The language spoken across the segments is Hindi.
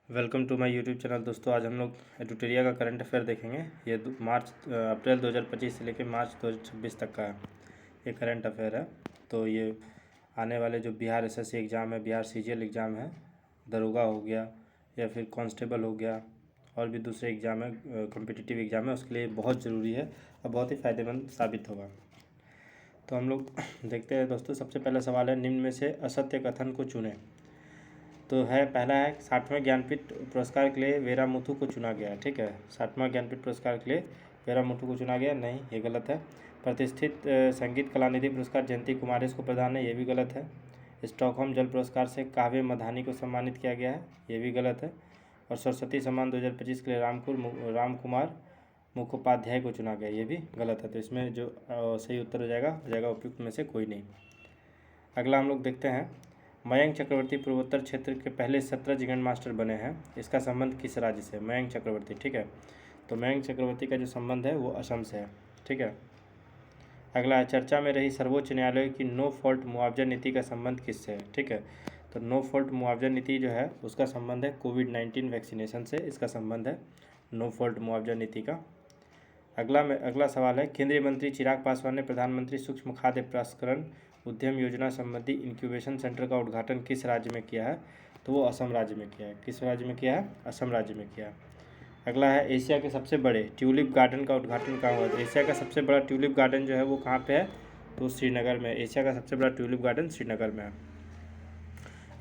Welcome to my YouTube channel. दोस्तों आज हम लोग एडुटेरिया का करंट अफेयर देखेंगे। ये अप्रैल 2025 से लेकर मार्च 2026 तक का ये करंट अफेयर है। तो ये आने वाले जो बिहार एसएससी एग्ज़ाम है, बिहार सीजीएल एग्ज़ाम है, दरोगा हो गया या फिर कांस्टेबल हो गया और भी दूसरे एग्ज़ाम है, कॉम्पिटिटिव एग्ज़ाम है, उसके लिए बहुत ज़रूरी है और बहुत ही फ़ायदेमंद साबित होगा। तो हम लोग देखते हैं दोस्तों। सबसे पहला सवाल है, निम्न में से असत्य कथन को चुनें। तो है पहला है 60वें ज्ञानपीठ पुरस्कार के लिए वेरामुथु को चुना गया। ठीक है, 60वां ज्ञानपीठ पुरस्कार के लिए वेरामुथु को चुना गया, नहीं, ये गलत है। प्रतिष्ठित संगीत कलानिधि पुरस्कार जयंती कुमारेश को प्रदान है, ये भी गलत है। स्टॉकहोम जल पुरस्कार से काव्य मधानी को सम्मानित किया गया है, ये भी गलत है। और सरस्वती सम्मान 2025 के लिए राम कुमार मुखोपाध्याय को चुना गया, ये भी गलत है। तो इसमें जो सही उत्तर हो जाएगा उपयुक्त में से कोई नहीं। अगला हम लोग देखते हैं, मयंक चक्रवर्ती पूर्वोत्तर क्षेत्र के पहले 17 जिगन मास्टर बने हैं, इसका संबंध किस राज्य से? मयंक चक्रवर्ती, ठीक है। तो मयंक चक्रवर्ती का जो संबंध है वो असम से है, ठीक है। अगला है, चर्चा में रही सर्वोच्च न्यायालय की नो फॉल्ट मुआवजा नीति का संबंध किससे है? ठीक है, तो नो फॉल्ट मुआवजा नीति जो है उसका संबंध है कोविड-19 वैक्सीनेशन से, इसका संबंध है नो फॉल्ट मुआवजा नीति का। अगला सवाल है, केंद्रीय मंत्री चिराग पासवान ने प्रधानमंत्री सूक्ष्म खाद्य प्रसंस्करण उद्यम योजना संबंधी इंक्यूबेशन सेंटर का उद्घाटन किस राज्य में किया है? तो वो असम राज्य में किया है। किस राज्य में किया है? असम राज्य में किया है। अगला है, एशिया के सबसे बड़े ट्यूलिप गार्डन का उद्घाटन कहाँ हुआ? तो एशिया का सबसे बड़ा ट्यूलिप गार्डन जो है वो कहाँ पे है? तो श्रीनगर में। एशिया का सबसे बड़ा ट्यूलिप गार्डन श्रीनगर में है।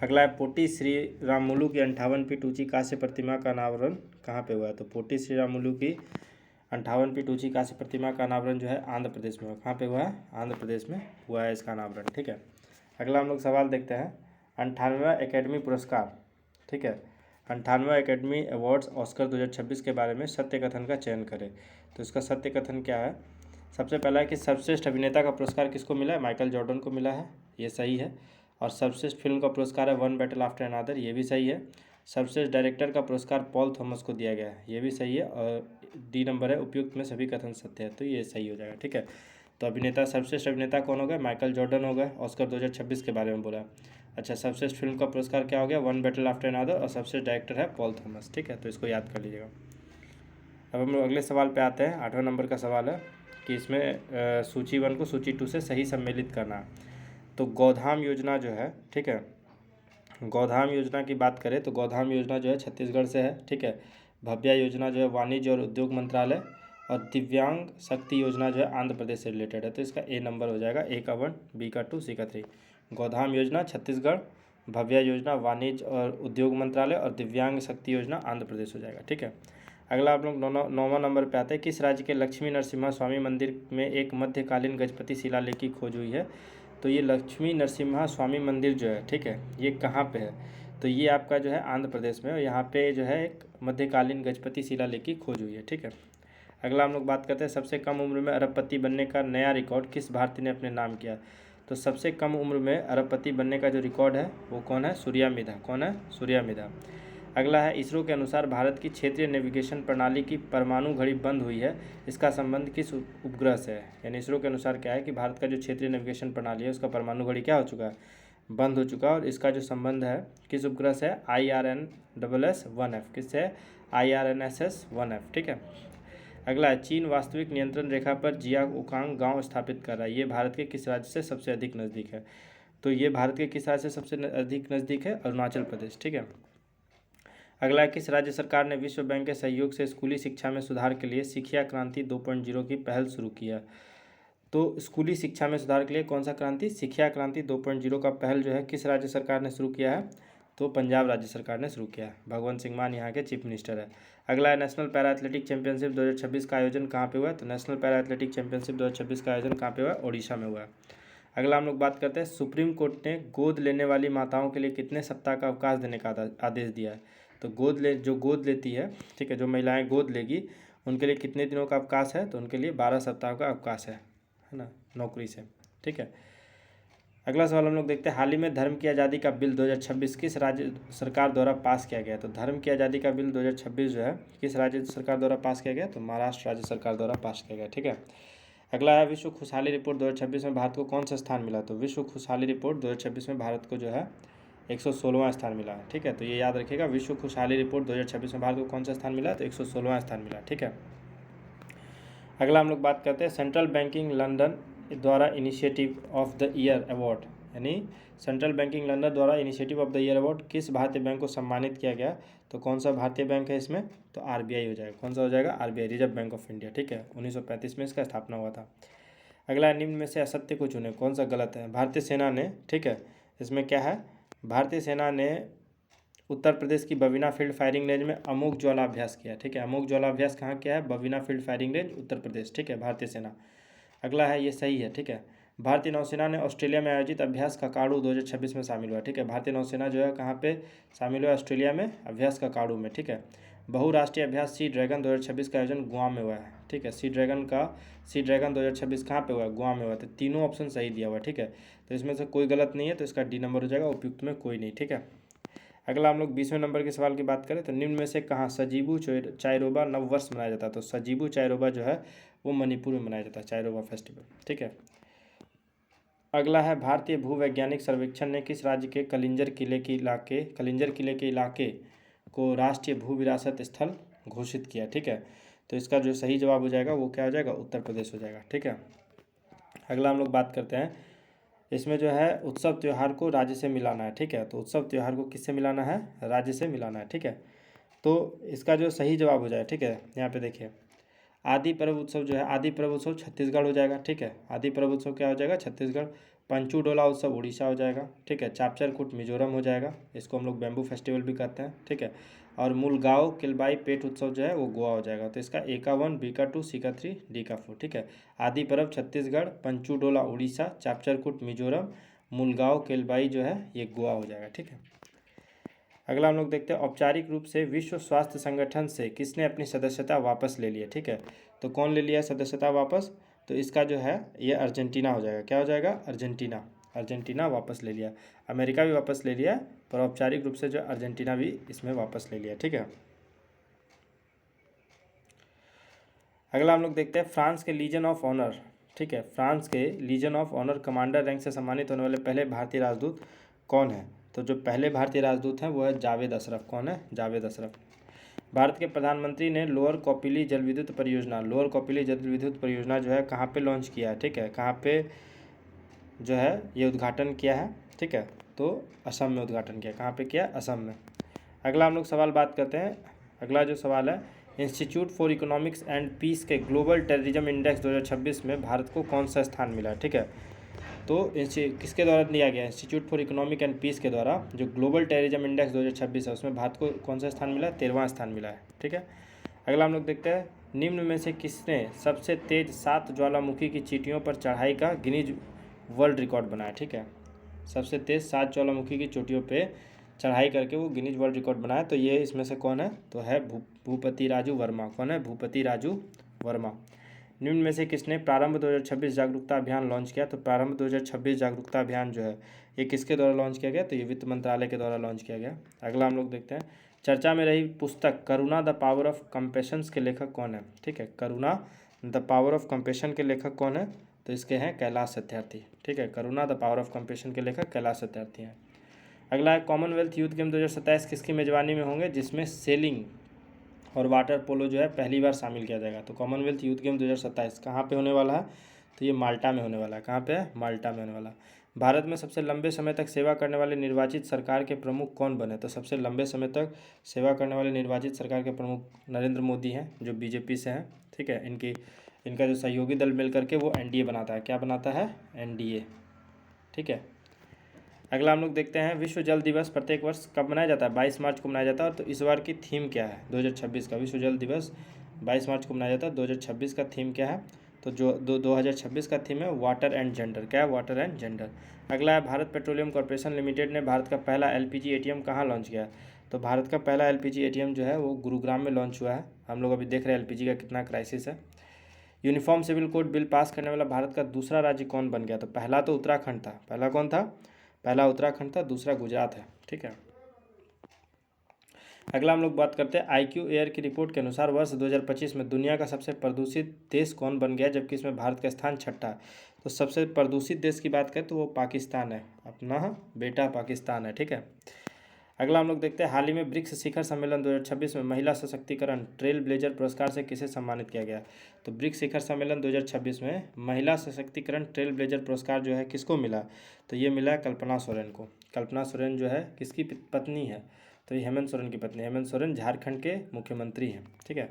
अगला है, पोटी श्री रामुलु की 58 फीट ऊंची कांस्य प्रतिमा का अनावरण कहाँ पे हुआ है? तो पोटी श्री रामुलु की 58 फीट ऊंची कांस्य प्रतिमा का अनावरण जो है आंध्र प्रदेश में हुआ। कहाँ पे हुआ है? आंध्र प्रदेश में हुआ है इसका अनावरण, ठीक है। अगला हम लोग सवाल देखते हैं, 98वां एकेडमी पुरस्कार, ठीक है, 98वां एकेडमी अवार्ड्स ऑस्कर 2026 के बारे में सत्य कथन का चयन करें। तो इसका सत्य कथन क्या है? सबसे पहला है कि सर्वश्रेष्ठ अभिनेता का पुरस्कार किसको मिला है? माइकल जॉर्डन को मिला है, ये सही है। और सर्वश्रेष्ठ फिल्म का पुरस्कार है वन बैटल आफ्टर अनदर, ये भी सही है। सर्वश्रेष्ठ डायरेक्टर का पुरस्कार पॉल थॉमस को दिया गया है, ये भी सही है। और डी नंबर है, उपयुक्त में सभी कथन सत्य है, तो ये सही हो जाएगा, ठीक है। तो अभिनेता, सर्वश्रेष्ठ अभिनेता कौन हो गया? माइकल जॉर्डन हो गया, ऑस्कर 2026 के बारे में बोला। अच्छा, सर्वश्रेष्ठ फिल्म का पुरस्कार क्या हो गया? One battle after another. और सर्वश्रेष्ठ डायरेक्टर है पॉल थॉमस, ठीक है, तो इसको याद कर लीजिएगा। अब हम लोग अगले सवाल पे आते हैं। 8वां नंबर का सवाल है कि इसमें सूची 1 को सूची 2 से सही सम्मिलित करना। तो गोधाम योजना जो है, ठीक है, गोधाम योजना की बात करें तो गोधाम योजना जो है छत्तीसगढ़ से है, ठीक है। भव्या योजना जो है वाणिज्य और उद्योग मंत्रालय, और दिव्यांग शक्ति योजना जो है आंध्र प्रदेश से रिलेटेड है, तो इसका ए नंबर हो जाएगा। ए का 1, बी का 2, सी का 3। गोधाम योजना छत्तीसगढ़, भव्या योजना वाणिज्य और उद्योग मंत्रालय, और दिव्यांग शक्ति योजना आंध्र प्रदेश हो जाएगा, ठीक है। अगला आप लोग 9वां नंबर पे आते हैं, किस राज्य के लक्ष्मी नरसिम्हा स्वामी मंदिर में एक मध्यकालीन गजपति शिलालेख की खोज हुई है? तो ये लक्ष्मी नरसिम्हा स्वामी मंदिर जो है, ठीक है, ये कहाँ पे है? तो ये आपका जो है आंध्र प्रदेश में, और यहाँ पे जो है एक मध्यकालीन गजपति शिलालेख की खोज हुई है, ठीक है। अगला हम लोग बात करते हैं, सबसे कम उम्र में अरबपति बनने का नया रिकॉर्ड किस भारतीय ने अपने नाम किया? तो सबसे कम उम्र में अरबपति बनने का जो रिकॉर्ड है वो कौन है? सूर्या मिधा। कौन है? सूर्या मिधा। अगला है, इसरो के अनुसार भारत की क्षेत्रीय नेविगेशन प्रणाली की परमाणु घड़ी बंद हुई है, इसका संबंध किस उपग्रह से है? यानी इसरो के अनुसार क्या है कि भारत का जो क्षेत्रीय नेविगेशन प्रणाली है उसका परमाणु घड़ी क्या हो चुका है? बंद हो चुका है। और इसका जो संबंध है किस उपग्रह से है? IRNSS-1F। किससे है? IRNSS-1F, ठीक है। अगला है, चीन वास्तविक नियंत्रण रेखा पर जियाओकांग गांव स्थापित कर रहा है, ये भारत के किस राज्य से सबसे अधिक नज़दीक है? तो ये भारत के किस राज्य से सबसे अधिक नज़दीक है? अरुणाचल प्रदेश, ठीक है। अगला है, किस राज्य सरकार ने विश्व बैंक के सहयोग से स्कूली शिक्षा में सुधार के लिए शिक्षा क्रांति 2.0 की पहल शुरू की है? तो स्कूली शिक्षा में सुधार के लिए कौन सा क्रांति? शिक्षा क्रांति 2.0 का पहल जो है किस राज्य सरकार ने शुरू किया है? तो पंजाब राज्य सरकार ने शुरू किया है। भगवंत सिंह मान यहाँ के चीफ मिनिस्टर है। अगला है, नेशनल पैरा एथलेटिक चैंपियनशिप 2026 का आयोजन कहाँ पे हुआ है? तो नेशनल पैरा एथलेटिक चैंपियनशिप 2026 का आयोजन कहाँ पे हुआ है? ओडिशा में हुआ है। अगला हम लोग बात करते हैं, सुप्रीम कोर्ट ने गोद लेने वाली माताओं के लिए कितने सप्ताह का अवकाश देने का आदेश दिया है? तो जो गोद लेती है, ठीक है, जो महिलाएं गोद लेगी उनके लिए कितने दिनों का अवकाश है? तो उनके लिए 12 सप्ताह का अवकाश है ना, नौकरी से, ठीक है। अगला सवाल हम लोग देखते हैं, हाल ही में धर्म की आज़ादी का बिल 2026 किस राज्य सरकार द्वारा पास किया गया? तो धर्म की आज़ादी का बिल 2026 जो है किस राज्य सरकार द्वारा पास किया गया? तो महाराष्ट्र राज्य सरकार द्वारा पास किया गया, ठीक है। अगला है, विश्व खुशहाली रिपोर्ट 2026 में भारत को कौन सा स्थान मिला? तो विश्व खुशहाली रिपोर्ट 2026 में भारत को जो है 116वां स्थान मिला है। ठीक है, तो ये याद रखिएगा। विश्व खुशहाली रिपोर्ट 2026 में भारत को कौन सा स्थान मिला? तो 116वां स्थान मिला। ठीक है, अगला हम लोग बात करते हैं सेंट्रल बैंकिंग लंदन द्वारा initiative of the year award, यानी सेंट्रल बैंकिंग लंदन द्वारा initiative of the year award किस भारतीय बैंक को सम्मानित किया गया? तो कौन सा भारतीय बैंक है इसमें? तो आरबीआई हो जाएगा। कौन सा हो जाएगा? RBI, reserve bank of India. ठीक है, 1935 में इसका स्थापना हुआ था। अगला, निम्न में से असत्य को चुने, कौन सा गलत है? भारतीय सेना ने, ठीक है, इसमें क्या है? भारतीय सेना ने उत्तर प्रदेश की बबीना फील्ड फायरिंग रेंज में अमोघ ज्वाला अभ्यास किया। ठीक है, अमोघ ज्वाला अभ्यास कहाँ किया है? Babina field firing range, Uttar Pradesh. ठीक है, भारतीय सेना। अगला है, ये सही है। ठीक है, भारतीय नौसेना ने ऑस्ट्रेलिया में आयोजित अभ्यास ककाडू 2026 में शामिल हुआ। ठीक है, भारतीय नौसेना जो है कहाँ पे शामिल हुआ? ऑस्ट्रेलिया में, अभ्यास ककाडू में। ठीक है, बहुराष्ट्रीय अभ्यास सी ड्रैगन 2026 का आयोजन गुआम में हुआ है। ठीक है, सी ड्रैगन 2026 कहाँ पे हुआ है? गुआम में हुआ। तो तीनों ऑप्शन सही दिया हुआ है। ठीक है, तो इसमें से कोई गलत नहीं है, तो इसका डी नंबर हो जाएगा, उपयुक्त में कोई नहीं। ठीक है, अगला हम लोग 20वें नंबर के सवाल की बात करें तो निम्न में से कहाँ सजीबू चाइरोबा नववर्ष मनाया जाता है? तो सजीबू चाइरोबा जो है वो मणिपुर में मनाया जाता है, चाइरोबा फेस्टिवल। ठीक है, अगला है, भारतीय भूवैज्ञानिक सर्वेक्षण ने किस राज्य के कलिंजर किले के इलाके को राष्ट्रीय भू विरासत स्थल घोषित किया? ठीक है, तो इसका जो सही जवाब हो जाएगा वो क्या हो जाएगा? उत्तर प्रदेश हो जाएगा। ठीक है, अगला हम लोग बात करते हैं, इसमें जो है उत्सव त्यौहार को राज्य से मिलाना है। ठीक है, तो उत्सव त्यौहार को किससे मिलाना है? राज्य से मिलाना है। ठीक है, तो इसका जो सही जवाब हो जाए, ठीक है, यहाँ पे देखिए, आदि पर्व उत्सव जो है, आदि पर्व उत्सव छत्तीसगढ़ हो जाएगा। ठीक है, आदि पर्व उत्सव क्या हो जाएगा? छत्तीसगढ़। पंचू डोला उत्सव उड़ीसा हो जाएगा। ठीक है, चापचर कूट मिजोरम हो जाएगा, इसको हम लोग बैम्बू फेस्टिवल भी कहते हैं। ठीक है, और मुलगांव किलबाई पेट उत्सव जो है वो गोवा हो जाएगा। तो इसका ए का 1, बी का 2, सी का 3, डी का 4। ठीक है, आदि पर्व छत्तीसगढ़, पंचू डोला उड़ीसा, चापचर कूट मिजोरम, मुलगांव किलबाई जो है ये गोवा हो जाएगा। ठीक है, अगला हम लोग देखते हैं, औपचारिक रूप से विश्व स्वास्थ्य संगठन से किसने अपनी सदस्यता वापस ले ली है? ठीक है, तो कौन ले लिया सदस्यता वापस? तो इसका जो है ये अर्जेंटीना हो जाएगा। क्या हो जाएगा? अर्जेंटीना। अर्जेंटीना वापस ले लिया। अमेरिका भी वापस ले लिया, पर औपचारिक रूप से जो अर्जेंटीना भी इसमें वापस ले लिया। ठीक है, अगला हम लोग देखते हैं, फ्रांस के लीजन ऑफ ऑनर, ठीक है, फ्रांस के Legion of Honour commander rank से सम्मानित होने वाले पहले भारतीय राजदूत कौन है? तो जो पहले भारतीय राजदूत हैं वो है जावेद अशरफ। कौन है? जावेद अशरफ। भारत के प्रधानमंत्री ने लोअर कौपिली जल विद्युत परियोजना जो है कहाँ पे लॉन्च किया है? ठीक है, कहाँ पे जो है ये उद्घाटन किया है? ठीक है, तो असम में उद्घाटन किया। कहाँ पे किया? असम में। अगला हम लोग सवाल बात करते हैं, अगला जो सवाल है, Institute for Economics and Peace के ग्लोबल टेररिज्म इंडेक्स 2026 में भारत को कौन सा स्थान मिला? ठीक है, तो किसके द्वारा दिया गया? Institute for Economic and Peace के द्वारा जो ग्लोबल टेररिज्म इंडेक्स 2026 है उसमें भारत को कौन सा स्थान मिला? 13वां स्थान मिला है। ठीक है, अगला हम लोग देखते हैं, निम्न में से किसने सबसे तेज 7 ज्वालामुखी की चींटियों पर चढ़ाई का गिनीज वर्ल्ड रिकॉर्ड बनाया? ठीक है, सबसे तेज 7 ज्वालामुखी की चोटियों पर चढ़ाई करके वो गिनीज वर्ल्ड रिकॉर्ड बनाया। तो ये इसमें से कौन है? तो है भूपति राजू वर्मा। कौन है? भूपति राजू वर्मा। निम्न में से किसने प्रारंभ 2026 जागरूकता अभियान लॉन्च किया? तो प्रारंभ 2026 जागरूकता अभियान जो है ये किसके द्वारा लॉन्च किया गया? तो ये वित्त मंत्रालय के द्वारा लॉन्च किया गया। अगला हम लोग देखते हैं, चर्चा में रही पुस्तक करुणा द पावर ऑफ कंपैशन के लेखक कौन है? ठीक है, करुणा द पावर ऑफ कंपैशन के लेखक कौन है? तो इसके हैं कैलाश सत्यार्थी। ठीक है, करुणा द पावर ऑफ कंपैशन के लेखक कैलाश सत्यार्थी हैं। अगला है, कॉमनवेल्थ यूथ गेम 2027 किसकी मेजबानी में होंगे? जिसमें सेलिंग और वाटर पोलो जो है पहली बार शामिल किया जाएगा। तो कॉमनवेल्थ यूथ गेम 2027 कहाँ पे होने वाला है? तो ये माल्टा में होने वाला है। कहाँ पे है? माल्टा में होने वाला है। भारत में सबसे लंबे समय तक सेवा करने वाले निर्वाचित सरकार के प्रमुख कौन बने? तो सबसे लंबे समय तक सेवा करने वाले निर्वाचित सरकार के प्रमुख नरेंद्र मोदी हैं, जो बीजेपी से हैं। ठीक है, इनका जो सहयोगी दल मिल करके वो एनडीए बनाता है। क्या बनाता है? एनडीए। ठीक है, अगला हम लोग देखते हैं, विश्व जल दिवस प्रत्येक वर्ष कब मनाया जाता है? 22 मार्च को मनाया जाता है। तो इस बार की थीम क्या है? 2026 का विश्व जल दिवस 22 मार्च को मनाया जाता है। 2026 का थीम क्या है? तो जो 2026 का थीम है वाटर एंड जेंडर। क्या है? Water and gender. अगला है, भारत पेट्रोलियम कॉर्पोरेशन लिमिटेड ने भारत का पहला एलपीजी एटीएम कहाँ लॉन्च किया? तो भारत का पहला एलपीजी एटीएम जो है वो गुरुग्राम में लॉन्च हुआ है। हम लोग अभी देख रहे हैं एलपीजी का कितना क्राइसिस है। Uniform civil code bill pass करने वाला भारत का दूसरा राज्य कौन बन गया? तो पहला तो उत्तराखंड था। पहला कौन था? पहला उत्तराखंड था, दूसरा गुजरात है। ठीक है, अगला हम लोग बात करते हैं IQ एयर की रिपोर्ट के अनुसार वर्ष 2025 में दुनिया का सबसे प्रदूषित देश कौन बन गया, जबकि इसमें भारत का स्थान छठा है। तो सबसे प्रदूषित देश की बात करें तो वो पाकिस्तान है, अपना बेटा पाकिस्तान है, ठीक है। अगला हम लोग देखते हैं, हाल ही में ब्रिक्स शिखर सम्मेलन 2026 में महिला सशक्तिकरण ट्रेल ब्लेजर पुरस्कार से किसे सम्मानित किया गया। तो ब्रिक्स शिखर सम्मेलन 2026 में महिला सशक्तिकरण ट्रेल ब्लेजर पुरस्कार जो है किसको मिला, तो ये मिला है कल्पना सोरेन को। कल्पना सोरेन जो है किसकी पत्नी है, तो ये हेमंत सोरेन की पत्नी। हेमंत सोरेन झारखंड के मुख्यमंत्री हैं, ठीक है।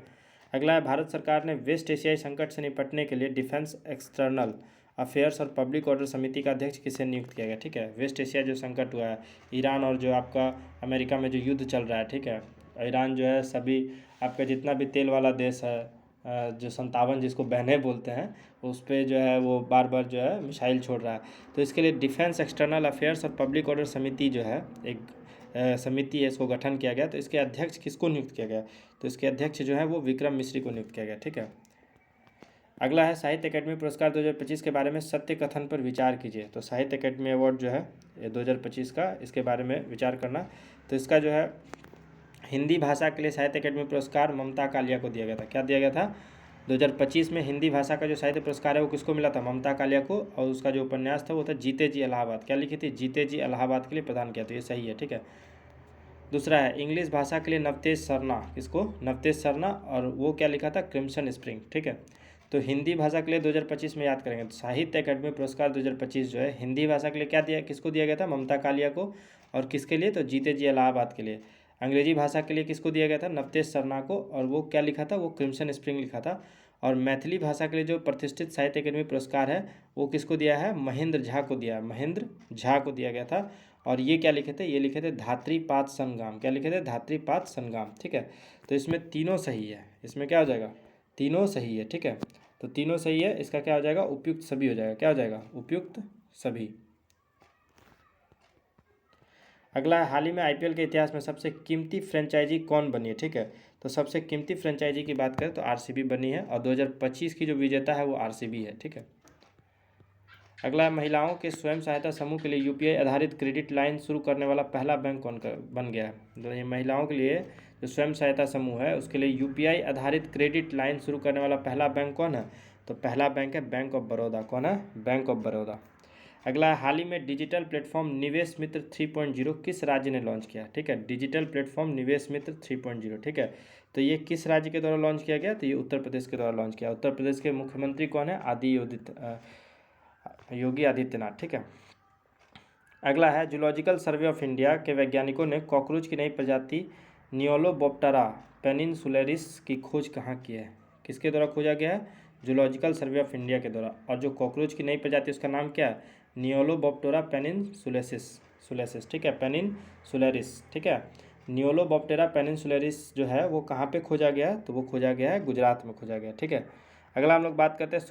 अगला है, भारत सरकार ने वेस्ट एशियाई संकट से निपटने के लिए डिफेंस एक्सटर्नल अफेयर्स और पब्लिक ऑर्डर समिति का अध्यक्ष किसे नियुक्त किया गया, ठीक है। वेस्ट एशिया जो संकट हुआ है, ईरान और जो आपका अमेरिका में जो युद्ध चल रहा है, ठीक है। ईरान जो है सभी आपका जितना भी तेल वाला देश है, जो 57 जिसको बहने बोलते हैं, उस पर जो है वो बार बार जो है मिसाइल छोड़ रहा है। तो इसके लिए डिफेंस एक्सटर्नल अफेयर्स और पब्लिक ऑर्डर समिति जो है एक समिति है, इसको गठन किया गया। तो इसके अध्यक्ष किसको नियुक्त किया गया, तो इसके अध्यक्ष जो है वो विक्रम मिश्री को नियुक्त किया गया, ठीक है। अगला है, साहित्य अकेडमी पुरस्कार 2025 के बारे में सत्य कथन पर विचार कीजिए। तो साहित्य अकेडमी अवार्ड जो है ये 2025 का, इसके बारे में विचार करना। तो इसका जो है हिंदी भाषा के लिए साहित्य अकेडमी पुरस्कार ममता कालिया को दिया गया था। क्या दिया गया था, 2025 में हिंदी भाषा का जो साहित्य पुरस्कार है वो किसको मिला था, ममता कालिया को। और उसका जो उपन्यास था वो था जीते जी इलाहाबाद। क्या लिखी थी, जीते जी इलाहाबाद के लिए प्रदान किया। तो ये सही है, ठीक है। दूसरा है, इंग्लिश भाषा के लिए नवतेज सरना, किसको, नवतेज सरना, और वो क्या लिखा था, क्रिम्सन स्प्रिंग, ठीक है। तो हिंदी भाषा के लिए 2025 में याद करेंगे तो साहित्य अकेडमी पुरस्कार 2025 जो है हिंदी भाषा के लिए क्या दिया, किसको दिया गया था, ममता कालिया को। और किसके लिए, तो जीते जी इलाहाबाद के लिए। अंग्रेजी भाषा के लिए किसको दिया गया था, नवतेज सरना को, और वो क्या लिखा था, वो क्रिम्सन स्प्रिंग लिखा था। और मैथिली भाषा के लिए जो प्रतिष्ठित साहित्य अकेडमी पुरस्कार है वो किसको दिया है, महेंद्र झा को दिया, महेंद्र झा को दिया गया था। और ये क्या लिखे थे, ये लिखे थे धात्रीपात संग्राम। क्या लिखे थे, धात्रीपात संग्राम, ठीक है। तो इसमें तीनों सही है, इसमें क्या हो जाएगा, तीनों सही है, ठीक है। तो तीनों सही है, इसका क्या हो जाएगा, उपयुक्त सभी हो जाएगा। क्या हो जाएगा, उपयुक्त सभी। अगला है, हाल ही में IPL के इतिहास में सबसे कीमती फ्रेंचाइजी कौन बनी है, ठीक है। तो सबसे कीमती फ्रेंचाइजी की बात करें तो RCB बनी है, और 2025 की जो विजेता है वो RCB है, ठीक है। अगला है, महिलाओं के स्वयं सहायता समूह के लिए UPI आधारित क्रेडिट लाइन शुरू करने वाला पहला बैंक कौन बन गया है। तो ये महिलाओं के लिए जो स्वयं सहायता समूह है उसके लिए UPI आधारित क्रेडिट लाइन शुरू करने वाला पहला बैंक कौन है, तो पहला बैंक है बैंक ऑफ बड़ौदा। कौन है, बैंक ऑफ बड़ौदा। अगला, हाल ही में डिजिटल प्लेटफॉर्म निवेश मित्र 3.0 किस राज्य ने लॉन्च किया, ठीक है। डिजिटल प्लेटफॉर्म निवेश मित्र 3.0, ठीक है। तो ये किस राज्य के द्वारा लॉन्च किया गया, तो ये उत्तर प्रदेश के द्वारा लॉन्च किया। उत्तर प्रदेश के मुख्यमंत्री कौन है, योगी आदित्यनाथ, ठीक है। अगला है, जूलॉजिकल सर्वे ऑफ इंडिया के वैज्ञानिकों ने कॉकरोच की नई प्रजाति नियोलोबोप्टेरा पेनिनसुलरिस की खोज कहाँ की है, किसके द्वारा खोजा गया है, जूलॉजिकल सर्वे ऑफ इंडिया के द्वारा। और जो कॉकरोच की नई प्रजाति उसका नाम क्या है, नियोलोबोप्टेरा पेनिनसुलेसिस, ठीक है, पेनिनसुलरिस, ठीक है। नियोलोबोप्टेरा पेनिनसुलरिस जो है वो कहाँ पे खोजा गया है, तो वो खोजा गया है गुजरात में खोजा गया, ठीक है। अगला हम लोग बात करते हैं,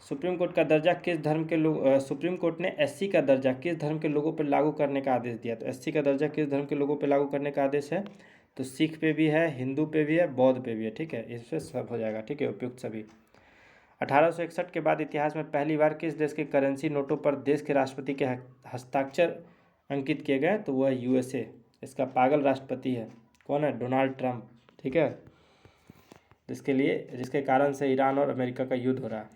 सुप्रीम कोर्ट का दर्जा किस धर्म के लोग सुप्रीम कोर्ट ने SC का दर्जा किस धर्म के लोगों पर लागू करने का आदेश दिया। तो SC का दर्जा किस धर्म के लोगों पर लागू करने का आदेश है, तो सिख पे भी है, हिंदू पे भी है, बौद्ध पे भी है, ठीक है। इससे सब हो जाएगा, ठीक है, उपयुक्त सभी। 1861 के बाद इतिहास में पहली बार किस देश के करेंसी नोटों पर देश के राष्ट्रपति के हस्ताक्षर अंकित किए गए, तो वह है USA। इसका पागल राष्ट्रपति है, कौन है, डोनाल्ड ट्रंप, ठीक है। जिसके कारण से ईरान और अमेरिका का युद्ध हो रहा है।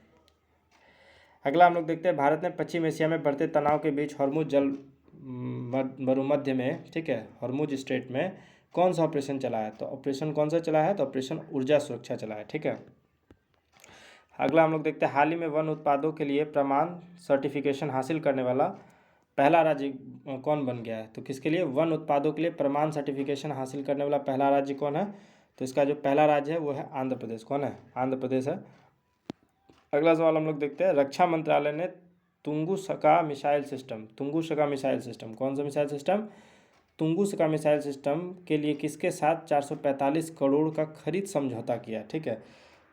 अगला हम लोग देखते हैं, भारत ने पश्चिम एशिया में बढ़ते तनाव के बीच हॉर्मुज जल मरुमध्य में, ठीक है, हॉर्मुज स्ट्रेट में कौन सा ऑपरेशन चला है, तो ऑपरेशन कौन सा चला है, तो ऑपरेशन ऊर्जा सुरक्षा चला है, ठीक है। अगला हम लोग देखते हैं, हाल ही में वन उत्पादों के लिए प्रमाण सर्टिफिकेशन हासिल करने वाला पहला राज्य कौन बन गया है। तो किसके लिए, वन उत्पादों के लिए प्रमाण सर्टिफिकेशन हासिल करने वाला पहला राज्य कौन है, तो इसका जो पहला राज्य है वो है आंध्र प्रदेश। कौन है, आंध्र प्रदेश है। अगला सवाल हम लोग देखते हैं, रक्षा मंत्रालय ने तुंगुस्का मिसाइल सिस्टम कौन सा missile system, Tunguska missile system के लिए किसके साथ 445 करोड़ का खरीद समझौता किया, ठीक है।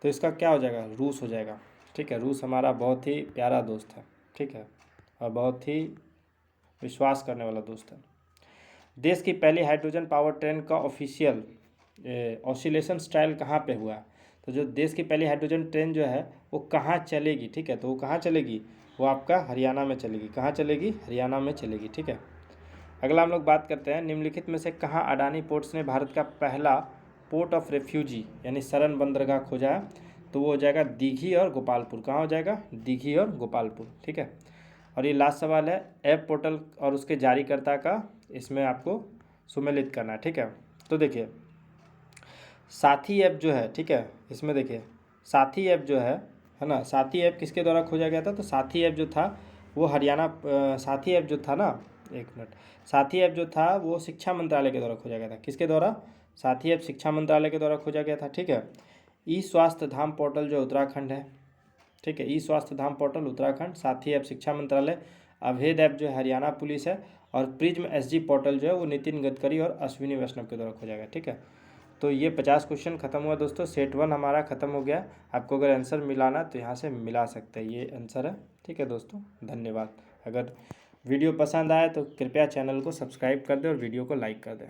तो इसका क्या हो जाएगा, रूस हो जाएगा, ठीक है। रूस हमारा बहुत ही प्यारा दोस्त है, ठीक है, और बहुत ही विश्वास करने वाला दोस्त है। देश की पहली हाइड्रोजन पावर ट्रेन का ऑफिशियल ऑसिलेशन ट्रायल कहाँ पे हुआ, तो जो देश की पहली हाइड्रोजन ट्रेन जो है वो कहाँ चलेगी, ठीक है। तो वो कहाँ चलेगी, वो आपका हरियाणा में चलेगी। कहाँ चलेगी, हरियाणा में चलेगी, ठीक है। अगला हम लोग बात करते हैं, निम्नलिखित में से कहाँ अडानी पोर्ट्स ने भारत का पहला पोर्ट ऑफ रेफ्यूजी यानी शरण बंदरगाह खोजा है? तो वो हो जाएगा दीघी और गोपालपुर। कहाँ हो जाएगा? दीघी और गोपालपुर, ठीक है। और ये लास्ट सवाल है, ऐप पोर्टल और उसके जारीकर्ता का इसमें आपको सुमेलित करना है, ठीक है। तो देखिए साथी ऐप जो है, ठीक है, इसमें देखिए साथी ऐप जो है ना, साथी ऐप किसके द्वारा खोजा गया था? तो साथी ऐप जो था वो हरियाणा साथी ऐप जो था ना, एक मिनट, साथी ऐप जो था वो शिक्षा मंत्रालय के द्वारा खोजा गया था। किसके द्वारा? साथी ऐप शिक्षा मंत्रालय के द्वारा खोजा गया था, ठीक है। ई स्वास्थ्य धाम पोर्टल जो उत्तराखंड है, ठीक है, ई स्वास्थ्य धाम पोर्टल उत्तराखंड, साथी ऐप शिक्षा मंत्रालय, अभेद ऐप जो है हरियाणा पुलिस है, और प्रिज्म एसजी पोर्टल जो है वो नितिन गडकरी और अश्विनी वैष्णव के द्वारा खोजा गया, ठीक है। तो ये 50 क्वेश्चन खत्म हुआ दोस्तों। सेट 1 हमारा खत्म हो गया। आपको अगर आंसर मिलाना तो यहाँ से मिला सकते हैं, ये आंसर है, ठीक है दोस्तों। धन्यवाद। अगर वीडियो पसंद आए तो कृपया चैनल को सब्सक्राइब कर दें और वीडियो को लाइक कर दें।